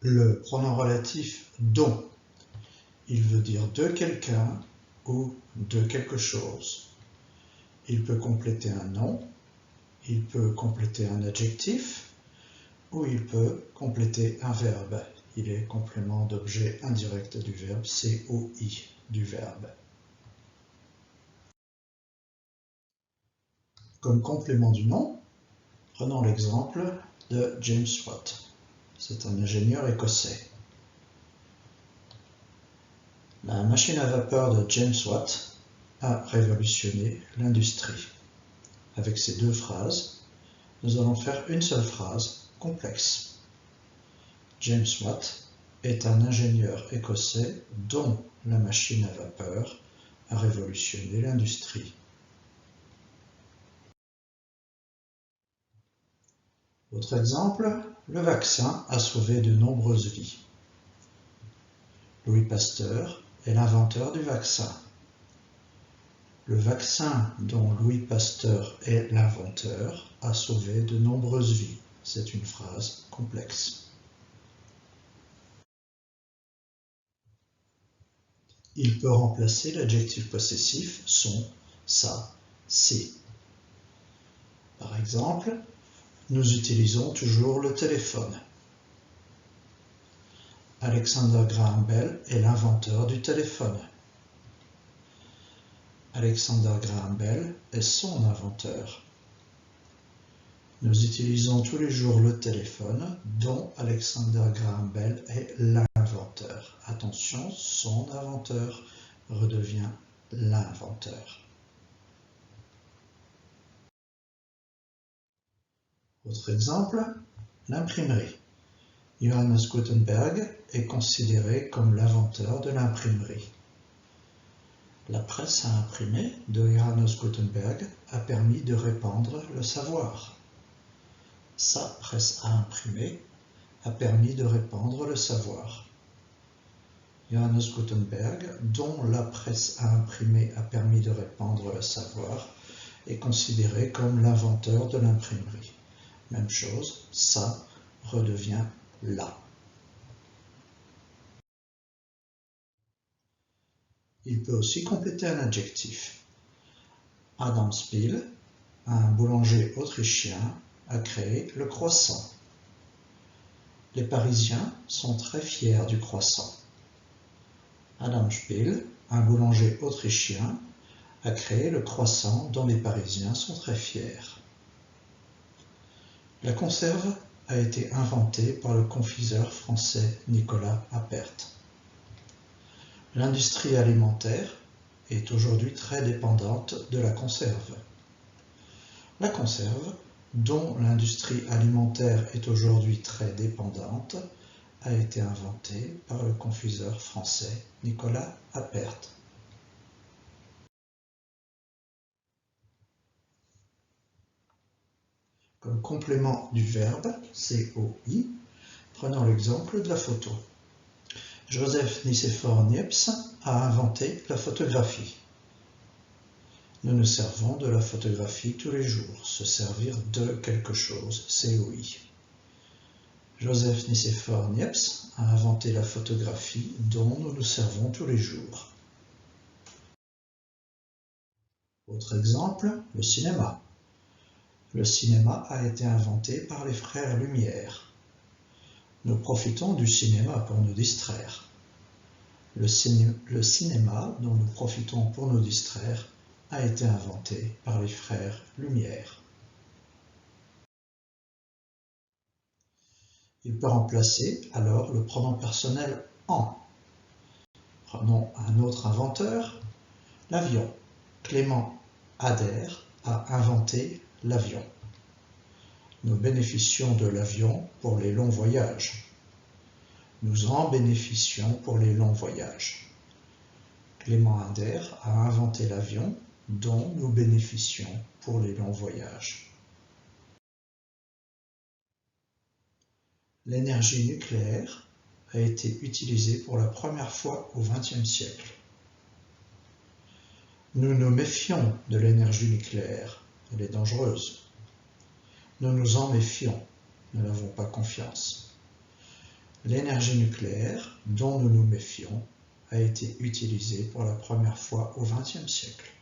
Le pronom relatif dont, il veut dire de quelqu'un ou de quelque chose. Il peut compléter un nom, il peut compléter un adjectif ou il peut compléter un verbe. Il est complément d'objet indirect du verbe, COI du verbe. Comme complément du nom, prenons l'exemple de James Watt. C'est un ingénieur écossais. La machine à vapeur de James Watt a révolutionné l'industrie. Avec ces deux phrases, nous allons faire une seule phrase complexe. James Watt est un ingénieur écossais dont la machine à vapeur a révolutionné l'industrie. Autre exemple, le vaccin a sauvé de nombreuses vies. Louis Pasteur est l'inventeur du vaccin. Le vaccin dont Louis Pasteur est l'inventeur a sauvé de nombreuses vies. C'est une phrase complexe. Il peut remplacer l'adjectif possessif son, sa, ses. Par exemple, nous utilisons toujours le téléphone. Alexander Graham Bell est l'inventeur du téléphone. Alexander Graham Bell est son inventeur. Nous utilisons tous les jours le téléphone dont Alexander Graham Bell est l'inventeur. Attention, son inventeur redevient l'inventeur. Autre exemple, l'imprimerie. Johannes Gutenberg est considéré comme l'inventeur de l'imprimerie. La presse à imprimer de Johannes Gutenberg a permis de répandre le savoir. Sa presse à imprimer a permis de répandre le savoir. Johannes Gutenberg, dont la presse à imprimer a permis de répandre le savoir, est considéré comme l'inventeur de l'imprimerie. Même chose, ça redevient la. Il peut aussi compléter un adjectif. Adam Spiel, un boulanger autrichien, a créé le croissant. Les Parisiens sont très fiers du croissant. Adam Spiel, un boulanger autrichien, a créé le croissant dont les Parisiens sont très fiers. La conserve a été inventée par le confiseur français Nicolas Appert. L'industrie alimentaire est aujourd'hui très dépendante de la conserve. La conserve, dont l'industrie alimentaire est aujourd'hui très dépendante, a été inventée par le confiseur français Nicolas Appert. Comme complément du verbe COI, prenons l'exemple de la photo. Joseph Nicéphore Niepce a inventé la photographie. Nous nous servons de la photographie tous les jours, se servir de quelque chose, COI. Joseph Nicéphore Niepce a inventé la photographie dont nous nous servons tous les jours. Autre exemple, le cinéma. Le cinéma a été inventé par les frères Lumière. Nous profitons du cinéma pour nous distraire. Le cinéma dont nous profitons pour nous distraire a été inventé par les frères Lumière. Il peut remplacer alors le pronom personnel en. Prenons un autre inventeur, l'avion. Clément Ader a inventé l'avion. Nous bénéficions de l'avion pour les longs voyages. Nous en bénéficions pour les longs voyages. Clément Ader a inventé l'avion dont nous bénéficions pour les longs voyages. L'énergie nucléaire a été utilisée pour la première fois au XXe siècle. Nous nous méfions de l'énergie nucléaire, elle est dangereuse. Nous nous en méfions, nous n'avons pas confiance. l'énergie nucléaire, dont nous nous méfions, a été utilisée pour la première fois au XXe siècle.